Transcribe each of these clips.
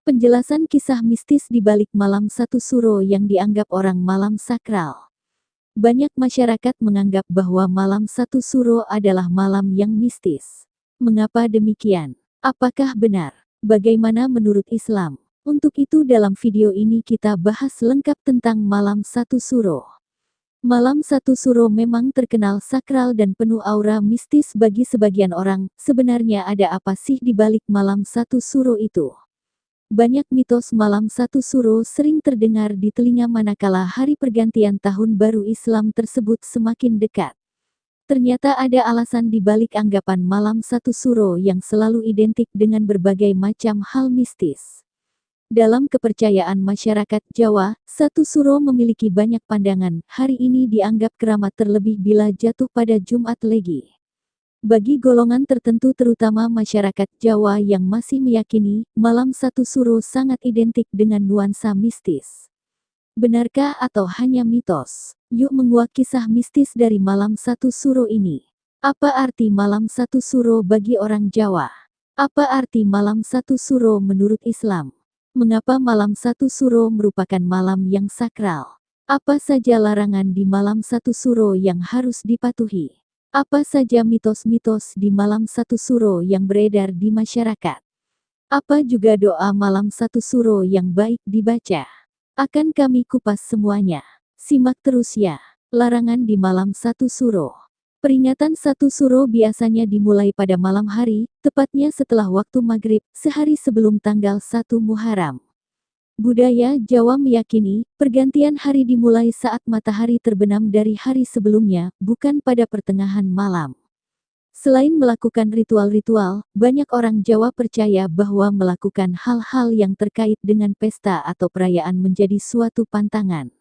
Penjelasan kisah mistis di balik malam satu suro yang dianggap orang malam sakral. Banyak masyarakat menganggap bahwa malam satu suro adalah malam yang mistis. Mengapa demikian? Apakah benar? Bagaimana menurut Islam? Untuk itu dalam video ini kita bahas lengkap tentang malam satu suro. Malam satu suro memang terkenal sakral dan penuh aura mistis bagi sebagian orang. Sebenarnya ada apa sih di balik malam satu suro itu? Banyak mitos malam satu suro sering terdengar di telinga manakala hari pergantian tahun baru Islam tersebut semakin dekat. Ternyata ada alasan di balik anggapan malam satu suro yang selalu identik dengan berbagai macam hal mistis. Dalam kepercayaan masyarakat Jawa, satu suro memiliki banyak pandangan. Hari ini dianggap keramat terlebih bila jatuh pada Jumat Legi. Bagi golongan tertentu terutama masyarakat Jawa yang masih meyakini, malam satu suro sangat identik dengan nuansa mistis. Benarkah atau hanya mitos? Yuk menguak kisah mistis dari malam satu suro ini. Apa arti malam satu suro bagi orang Jawa? Apa arti malam satu suro menurut Islam? Mengapa malam satu suro merupakan malam yang sakral? Apa saja larangan di malam satu suro yang harus dipatuhi? Apa saja mitos-mitos di malam satu suro yang beredar di masyarakat? Apa juga doa malam satu suro yang baik dibaca? Akan kami kupas semuanya. Simak terus ya. Larangan di malam satu suro. Peringatan satu suro biasanya dimulai pada malam hari, tepatnya setelah waktu maghrib, sehari sebelum tanggal 1 Muharram. Budaya Jawa meyakini, pergantian hari dimulai saat matahari terbenam dari hari sebelumnya, bukan pada pertengahan malam. Selain melakukan ritual-ritual, banyak orang Jawa percaya bahwa melakukan hal-hal yang terkait dengan pesta atau perayaan menjadi suatu pantangan.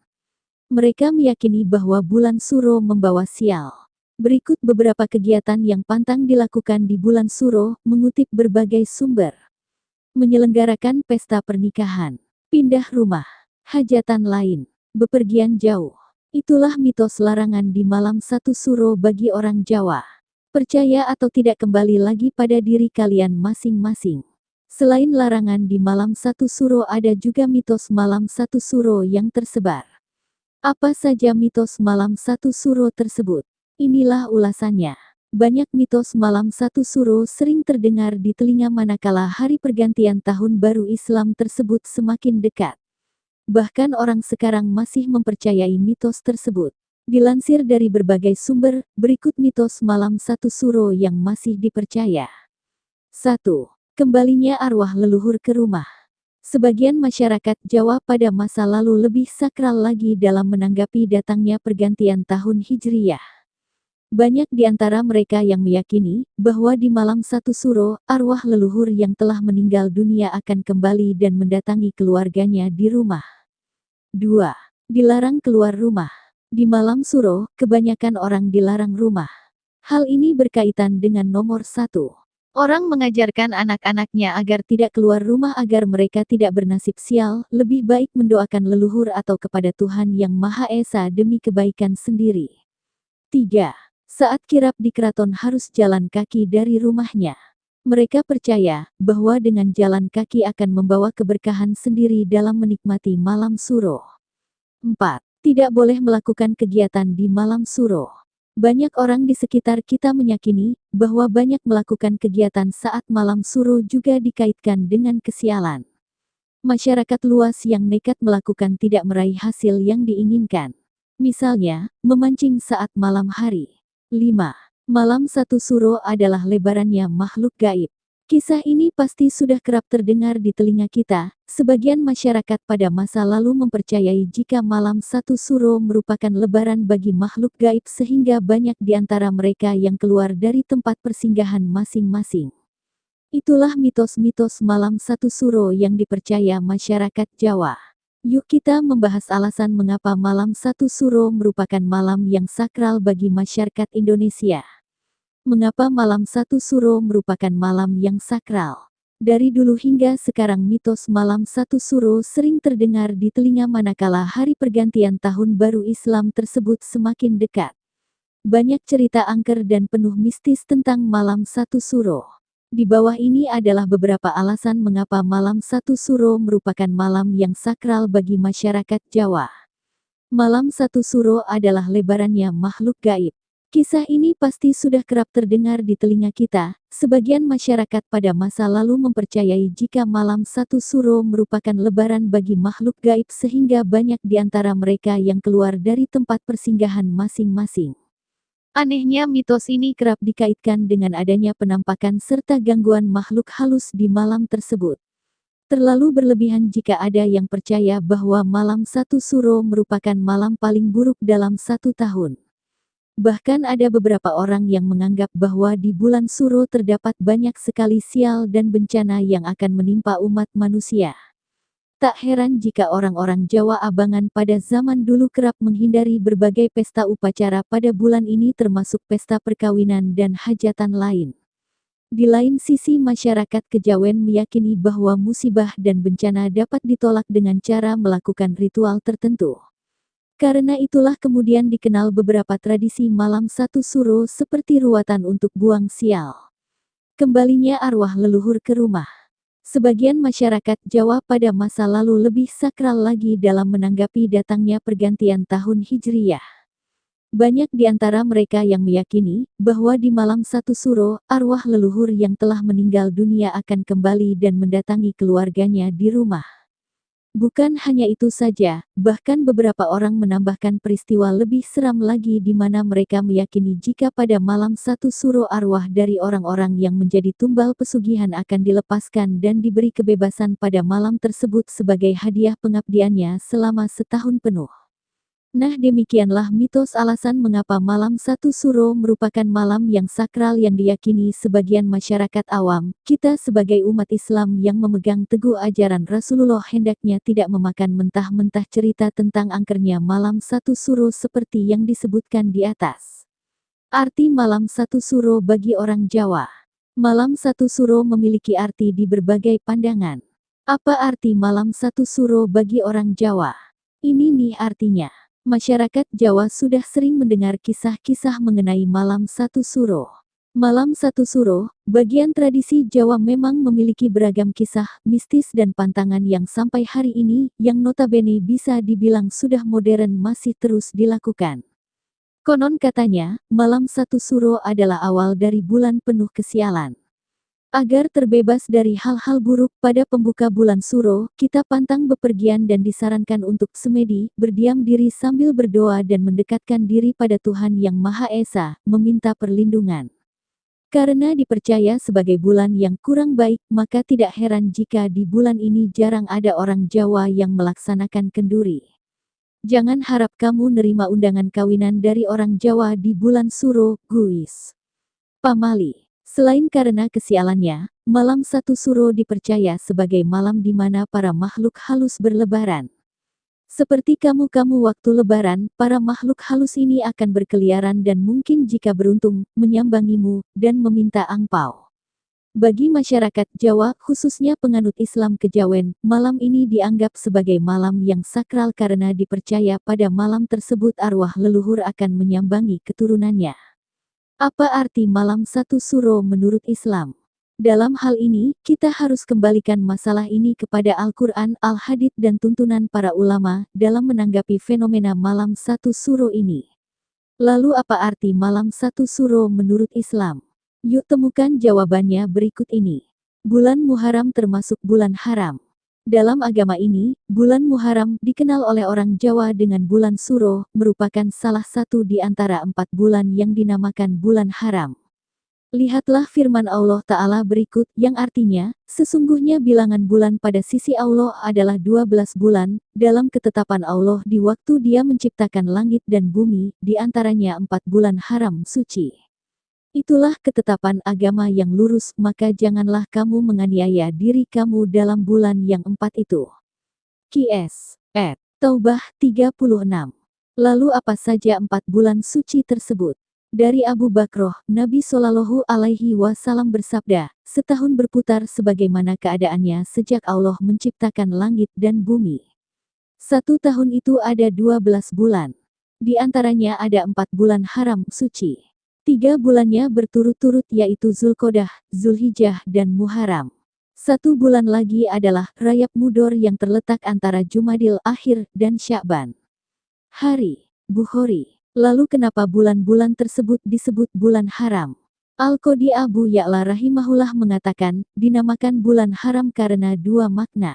Mereka meyakini bahwa bulan Suro membawa sial. Berikut beberapa kegiatan yang pantang dilakukan di bulan Suro, mengutip berbagai sumber. Menyelenggarakan pesta pernikahan. Pindah rumah, hajatan lain, bepergian jauh. Itulah mitos larangan di malam satu suro bagi orang Jawa. Percaya atau tidak kembali lagi pada diri kalian masing-masing. Selain larangan di malam satu suro ada juga mitos malam satu suro yang tersebar. Apa saja mitos malam satu suro tersebut? Inilah ulasannya. Banyak mitos malam satu suro sering terdengar di telinga manakala hari pergantian tahun baru Islam tersebut semakin dekat. Bahkan orang sekarang masih mempercayai mitos tersebut. Dilansir dari berbagai sumber, berikut mitos malam satu suro yang masih dipercaya. 1. Kembalinya arwah leluhur ke rumah. Sebagian masyarakat Jawa pada masa lalu lebih sakral lagi dalam menanggapi datangnya pergantian tahun Hijriyah. Banyak di antara mereka yang meyakini bahwa di malam satu suro, arwah leluhur yang telah meninggal dunia akan kembali dan mendatangi keluarganya di rumah. 2. Dilarang keluar rumah. Di malam suro, kebanyakan orang dilarang rumah. Hal ini berkaitan dengan nomor 1. Orang mengajarkan anak-anaknya agar tidak keluar rumah agar mereka tidak bernasib sial, lebih baik mendoakan leluhur atau kepada Tuhan Yang Maha Esa demi kebaikan sendiri. 3. Saat kirap di keraton harus jalan kaki dari rumahnya. Mereka percaya bahwa dengan jalan kaki akan membawa keberkahan sendiri dalam menikmati malam suro. 4. Tidak boleh melakukan kegiatan di malam suro. Banyak orang di sekitar kita meyakini bahwa banyak melakukan kegiatan saat malam suro juga dikaitkan dengan kesialan. Masyarakat luas yang nekat melakukan tidak meraih hasil yang diinginkan. Misalnya, memancing saat malam hari. 5. Malam satu suro adalah lebarannya makhluk gaib. Kisah ini pasti sudah kerap terdengar di telinga kita. Sebagian masyarakat pada masa lalu mempercayai jika malam satu suro merupakan lebaran bagi makhluk gaib sehingga banyak di antara mereka yang keluar dari tempat persinggahan masing-masing. Itulah mitos-mitos malam satu suro yang dipercaya masyarakat Jawa. Yuk kita membahas alasan mengapa malam satu suro merupakan malam yang sakral bagi masyarakat Indonesia. Mengapa malam satu suro merupakan malam yang sakral? Dari dulu hingga sekarang mitos malam satu suro sering terdengar di telinga manakala hari pergantian tahun baru Islam tersebut semakin dekat. Banyak cerita angker dan penuh mistis tentang malam satu suro. Di bawah ini adalah beberapa alasan mengapa malam satu suro merupakan malam yang sakral bagi masyarakat Jawa. Malam satu suro adalah lebarannya makhluk gaib. Kisah ini pasti sudah kerap terdengar di telinga kita. Sebagian masyarakat pada masa lalu mempercayai jika malam satu suro merupakan lebaran bagi makhluk gaib sehingga banyak di antara mereka yang keluar dari tempat persinggahan masing-masing. Anehnya mitos ini kerap dikaitkan dengan adanya penampakan serta gangguan makhluk halus di malam tersebut. Terlalu berlebihan jika ada yang percaya bahwa malam satu suro merupakan malam paling buruk dalam satu tahun. Bahkan ada beberapa orang yang menganggap bahwa di bulan suro terdapat banyak sekali sial dan bencana yang akan menimpa umat manusia. Tak heran jika orang-orang Jawa Abangan pada zaman dulu kerap menghindari berbagai pesta upacara pada bulan ini termasuk pesta perkawinan dan hajatan lain. Di lain sisi masyarakat Kejawen meyakini bahwa musibah dan bencana dapat ditolak dengan cara melakukan ritual tertentu. Karena itulah kemudian dikenal beberapa tradisi malam satu suro seperti ruatan untuk buang sial. Kembalinya arwah leluhur ke rumah. Sebagian masyarakat Jawa pada masa lalu lebih sakral lagi dalam menanggapi datangnya pergantian tahun Hijriyah. Banyak di antara mereka yang meyakini bahwa di malam satu suro, arwah leluhur yang telah meninggal dunia akan kembali dan mendatangi keluarganya di rumah. Bukan hanya itu saja, bahkan beberapa orang menambahkan peristiwa lebih seram lagi di mana mereka meyakini jika pada malam satu suro arwah dari orang-orang yang menjadi tumbal pesugihan akan dilepaskan dan diberi kebebasan pada malam tersebut sebagai hadiah pengabdiannya selama setahun penuh. Nah demikianlah mitos alasan mengapa malam satu suro merupakan malam yang sakral yang diyakini sebagian masyarakat awam. Kita sebagai umat Islam yang memegang teguh ajaran Rasulullah hendaknya tidak memakan mentah-mentah cerita tentang angkernya malam satu suro seperti yang disebutkan di atas. Arti malam satu suro bagi orang Jawa. Malam satu suro memiliki arti di berbagai pandangan. Apa arti malam satu suro bagi orang Jawa? Ini nih artinya. Masyarakat Jawa sudah sering mendengar kisah-kisah mengenai malam satu suro. Malam satu suro, bagian tradisi Jawa memang memiliki beragam kisah, mistis dan pantangan yang sampai hari ini, yang notabene bisa dibilang sudah modern masih terus dilakukan. Konon katanya, malam satu suro adalah awal dari bulan penuh kesialan. Agar terbebas dari hal-hal buruk pada pembuka bulan suro, kita pantang bepergian dan disarankan untuk semedi, berdiam diri sambil berdoa dan mendekatkan diri pada Tuhan Yang Maha Esa, meminta perlindungan. Karena dipercaya sebagai bulan yang kurang baik, maka tidak heran jika di bulan ini jarang ada orang Jawa yang melaksanakan kenduri. Jangan harap kamu nerima undangan kawinan dari orang Jawa di bulan suro, guys. Pamali. Selain karena kesialannya, malam satu suro dipercaya sebagai malam di mana para makhluk halus berlebaran. Seperti kamu-kamu waktu lebaran, para makhluk halus ini akan berkeliaran dan mungkin jika beruntung, menyambangimu, dan meminta angpau. Bagi masyarakat Jawa, khususnya penganut Islam Kejawen, malam ini dianggap sebagai malam yang sakral karena dipercaya pada malam tersebut arwah leluhur akan menyambangi keturunannya. Apa arti malam satu suro menurut Islam? Dalam hal ini, kita harus kembalikan masalah ini kepada Al-Quran, Al-Hadits dan tuntunan para ulama dalam menanggapi fenomena malam satu suro ini. Lalu apa arti malam satu suro menurut Islam? Yuk temukan jawabannya berikut ini. Bulan Muharram termasuk bulan haram. Dalam agama ini, bulan Muharram dikenal oleh orang Jawa dengan bulan suro, merupakan salah satu di antara 4 bulan yang dinamakan bulan haram. Lihatlah firman Allah Ta'ala berikut, yang artinya, sesungguhnya bilangan bulan pada sisi Allah adalah 12 bulan, dalam ketetapan Allah di waktu Dia menciptakan langit dan bumi, di antaranya 4 bulan haram suci. Itulah ketetapan agama yang lurus, maka janganlah kamu menganiaya diri kamu dalam bulan yang 4 itu. Qs. Ed. Taubah 36. Lalu apa saja 4 bulan suci tersebut? Dari Abu Bakroh, Nabi Shallallahu Alaihi Wasallam bersabda, setahun berputar sebagaimana keadaannya sejak Allah menciptakan langit dan bumi. 1 tahun itu ada 12 bulan. Di antaranya ada 4 bulan haram suci. 3 bulannya berturut-turut yaitu Zulqodah, Zulhijjah dan Muharram. 1 bulan lagi adalah Rajab Mudhor yang terletak antara Jumadil Akhir dan Sya'ban. Hari Bukhari. Lalu kenapa bulan-bulan tersebut disebut bulan haram? Al-Qadi Abu Ya'la rahimahullah mengatakan, dinamakan bulan haram karena 2 makna.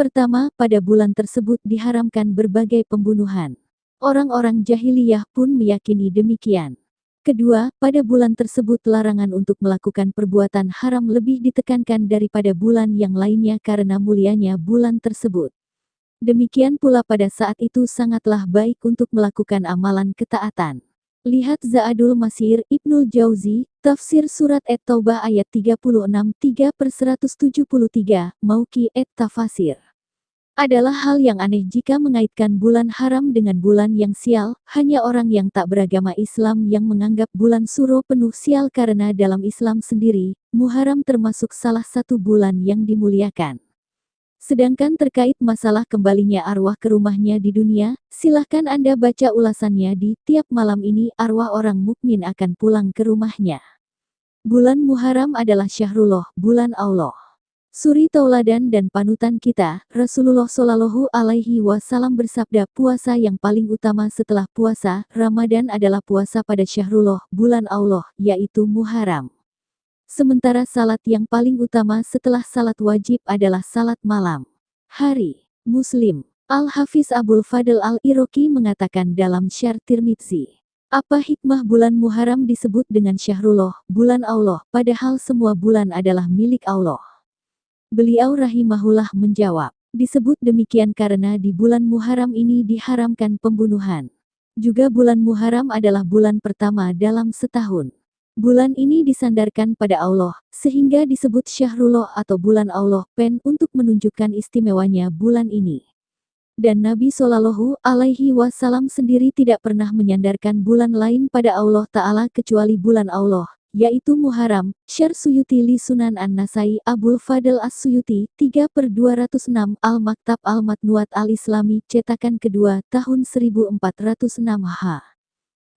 Pertama, pada bulan tersebut diharamkan berbagai pembunuhan. Orang-orang jahiliyah pun meyakini demikian. Kedua, pada bulan tersebut larangan untuk melakukan perbuatan haram lebih ditekankan daripada bulan yang lainnya karena mulianya bulan tersebut. Demikian pula pada saat itu sangatlah baik untuk melakukan amalan ketaatan. Lihat Za'adul Masir Ibnul Jauzi, Tafsir Surat At-Taubah ayat 36 3/173, Mauqi At-Tafasir. Adalah hal yang aneh jika mengaitkan bulan haram dengan bulan yang sial, hanya orang yang tak beragama Islam yang menganggap bulan Suro penuh sial karena dalam Islam sendiri, Muharram termasuk salah satu bulan yang dimuliakan. Sedangkan terkait masalah kembalinya arwah ke rumahnya di dunia, silahkan Anda baca ulasannya di Tiap Malam Ini Arwah Orang Mukmin Akan Pulang ke Rumahnya. Bulan Muharram adalah Syahrullah, bulan Allah. Suri tauladan dan panutan kita, Rasulullah Shallallahu Alaihi Wasallam bersabda, puasa yang paling utama setelah puasa Ramadan adalah puasa pada Syahrullah, bulan Allah, yaitu Muharram. Sementara salat yang paling utama setelah salat wajib adalah salat malam. Hari Muslim. Al-Hafiz Abul Fadl Al-Iraqi mengatakan dalam Syarh Tirmidzi, apa hikmah bulan Muharram disebut dengan Syahrullah, bulan Allah, padahal semua bulan adalah milik Allah? Beliau rahimahullah menjawab, disebut demikian karena di bulan Muharram ini diharamkan pembunuhan. Juga bulan Muharram adalah bulan pertama dalam setahun. Bulan ini disandarkan pada Allah, sehingga disebut Syahrullah atau bulan Allah, untuk menunjukkan istimewanya bulan ini. Dan Nabi Shallallahu Alaihi Wasallam sendiri tidak pernah menyandarkan bulan lain pada Allah Ta'ala kecuali bulan Allah, yaitu Muharram. Syarh Suyuti li Sunan An-Nasai Abul Fadl As-Suyuti 3/206 Al-Maktab Al-Matnuat Al-Islami cetakan kedua tahun 1406 H.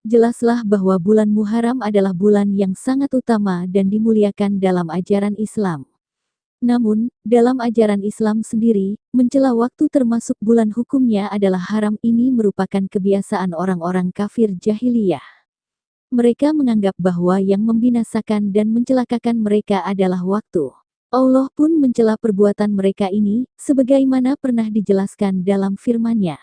Jelaslah bahwa bulan Muharram adalah bulan yang sangat utama dan dimuliakan dalam ajaran Islam. Namun, dalam ajaran Islam sendiri, mencela waktu termasuk bulan hukumnya adalah haram. Ini merupakan kebiasaan orang-orang kafir jahiliyah. Mereka menganggap bahwa yang membinasakan dan mencelakakan mereka adalah waktu. Allah pun mencela perbuatan mereka ini, sebagaimana pernah dijelaskan dalam firman-Nya.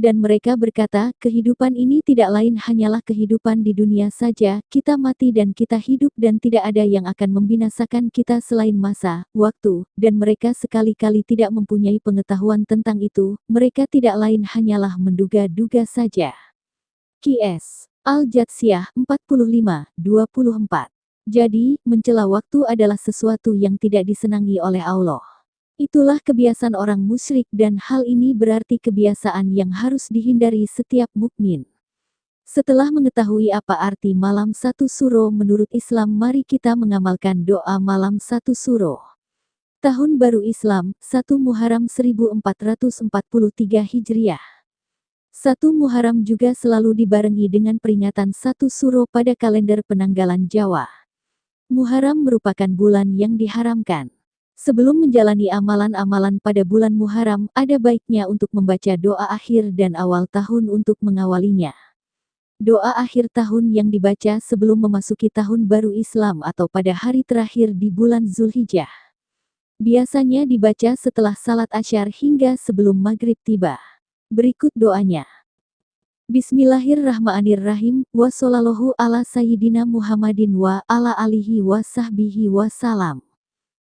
Dan mereka berkata, kehidupan ini tidak lain hanyalah kehidupan di dunia saja, kita mati dan kita hidup dan tidak ada yang akan membinasakan kita selain masa, waktu, dan mereka sekali-kali tidak mempunyai pengetahuan tentang itu, mereka tidak lain hanyalah menduga-duga saja. Qs. Al-Jatsiyah 45:24. Jadi, mencela waktu adalah sesuatu yang tidak disenangi oleh Allah. Itulah kebiasaan orang musyrik dan hal ini berarti kebiasaan yang harus dihindari setiap mukmin. Setelah mengetahui apa arti malam 1 Suro menurut Islam, mari kita mengamalkan doa malam 1 Suro. Tahun Baru Islam, 1 Muharram 1443 Hijriah. 1 Muharram juga selalu dibarengi dengan peringatan 1 Suro pada kalender penanggalan Jawa. Muharram merupakan bulan yang diharamkan. Sebelum menjalani amalan-amalan pada bulan Muharram, ada baiknya untuk membaca doa akhir dan awal tahun untuk mengawalinya. Doa akhir tahun yang dibaca sebelum memasuki tahun baru Islam atau pada hari terakhir di bulan Zulhijjah. Biasanya dibaca setelah salat Asyar hingga sebelum maghrib tiba. Berikut doanya. Bismillahirrahmanirrahim. Wa shollallahu ala sayyidina Muhammadin wa ala alihi wa sahbihi wa salam.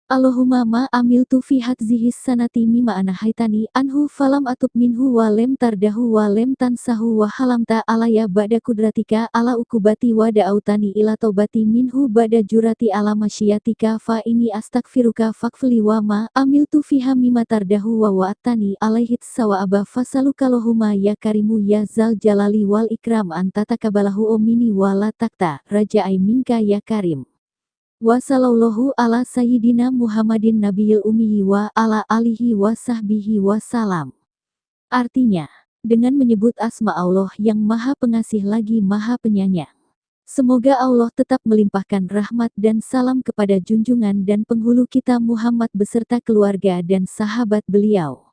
Allahumma ma amiltu fi hadzihis sanati mimma anahaitani anhu falam atub minhu wa lem tardahu wa lem tansahu wa halamta alaya ba'da kudratika ala ukubati wa da'autani ila taubati minhu ba'da jurati ala masyiatika fa ini astagfiruka fakfli wa ma amiltu fiha mimma tardahu wa wa'atani alaihit sawa aba fasalukallohumma ya karimu ya zal jalali wal ikram anta takabalahu omini wa la takta raja'ai minka ya karim. Wa sallallahu ala sayyidina Muhammadin nabiyil ummi wa ala alihi wa sahbihi wa salam. Artinya, dengan menyebut asma Allah yang maha pengasih lagi maha penyayang. Semoga Allah tetap melimpahkan rahmat dan salam kepada junjungan dan penghulu kita Muhammad beserta keluarga dan sahabat beliau.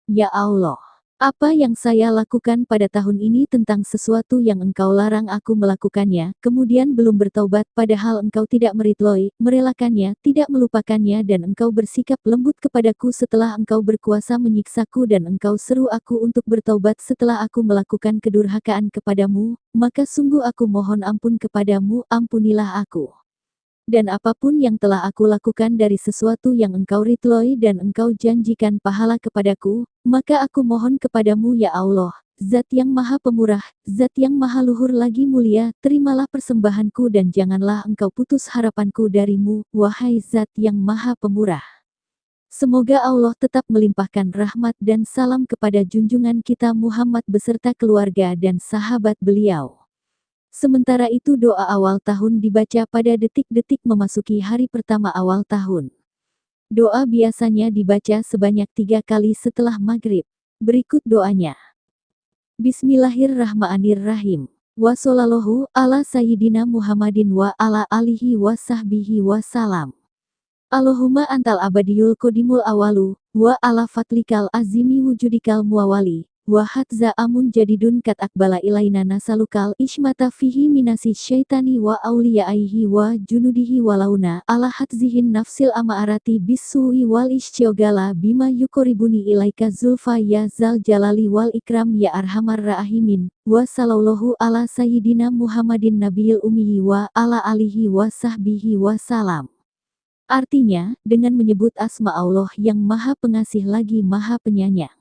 Ya Allah, apa yang saya lakukan pada tahun ini tentang sesuatu yang Engkau larang aku melakukannya, kemudian belum bertaubat padahal Engkau tidak meridloi, merelakannya, tidak melupakannya dan Engkau bersikap lembut kepadaku setelah Engkau berkuasa menyiksaku dan Engkau seru aku untuk bertaubat setelah aku melakukan kedurhakaan kepadamu, maka sungguh aku mohon ampun kepadamu, ampunilah aku. Dan apapun yang telah aku lakukan dari sesuatu yang Engkau ridloi dan Engkau janjikan pahala kepadaku, maka aku mohon kepadamu ya Allah, Zat yang Maha Pemurah, Zat yang Maha Luhur lagi mulia, terimalah persembahanku dan janganlah Engkau putus harapanku darimu, wahai Zat yang Maha Pemurah. Semoga Allah tetap melimpahkan rahmat dan salam kepada junjungan kita Muhammad beserta keluarga dan sahabat beliau. Sementara itu doa awal tahun dibaca pada detik-detik memasuki hari pertama awal tahun. Doa biasanya dibaca sebanyak 3 kali setelah maghrib. Berikut doanya. Bismillahirrahmanirrahim. Wa shollallahu ala sayyidina Muhammadin wa ala alihi wa sahbihi wa salam. Allahumma antal abadiyul qadimul awalu, wa ala fatlikal azimi wujudikal muawali. Wahatza amun jadidun kat akbala ilaina nasalukal ishmata fihi minasi syaitani wa awliyaihi wa junudihi walauna ala hatzihin nafsil ama'arati bisui wal issyogala bima yukoribuni ilaika zulfa ya zal jalali wal ikram ya arhamar rahimin wa sallallahu ala sayyidina Muhammadin nabiyil ummihi wa ala alihi wa sahbihi wa salam. Artinya, dengan menyebut asma Allah yang Maha Pengasih lagi Maha Penyayang.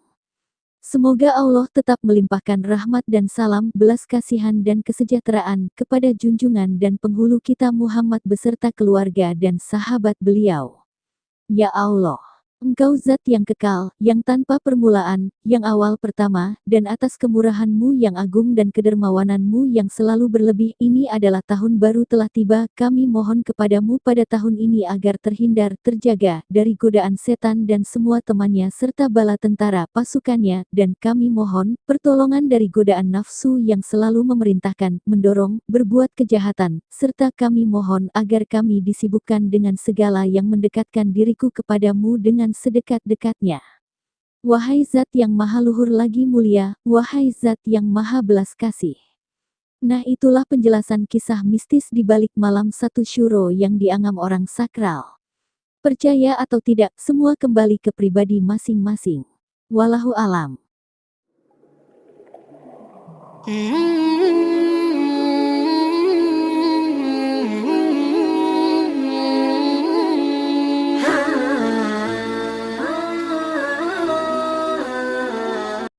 Semoga Allah tetap melimpahkan rahmat dan salam, belas kasihan dan kesejahteraan kepada junjungan dan penghulu kita Muhammad beserta keluarga dan sahabat beliau. Ya Allah, Engkau Zat yang kekal, yang tanpa permulaan, yang awal pertama, dan atas kemurahan-Mu yang agung dan kedermawanan-Mu yang selalu berlebih, ini adalah tahun baru telah tiba, kami mohon kepadamu pada tahun ini agar terhindar, terjaga, dari godaan setan dan semua temannya serta bala tentara pasukannya, dan kami mohon, pertolongan dari godaan nafsu yang selalu memerintahkan, mendorong, berbuat kejahatan, serta kami mohon agar kami disibukkan dengan segala yang mendekatkan diriku kepadamu dengan sedekat-dekatnya. Wahai Zat yang Maha Luhur lagi mulia, wahai Zat yang Maha Belas Kasih. Nah itulah penjelasan kisah mistis di balik malam satu syuro yang dianggap orang sakral. Percaya atau tidak, semua kembali ke pribadi masing-masing. Wallahu alam.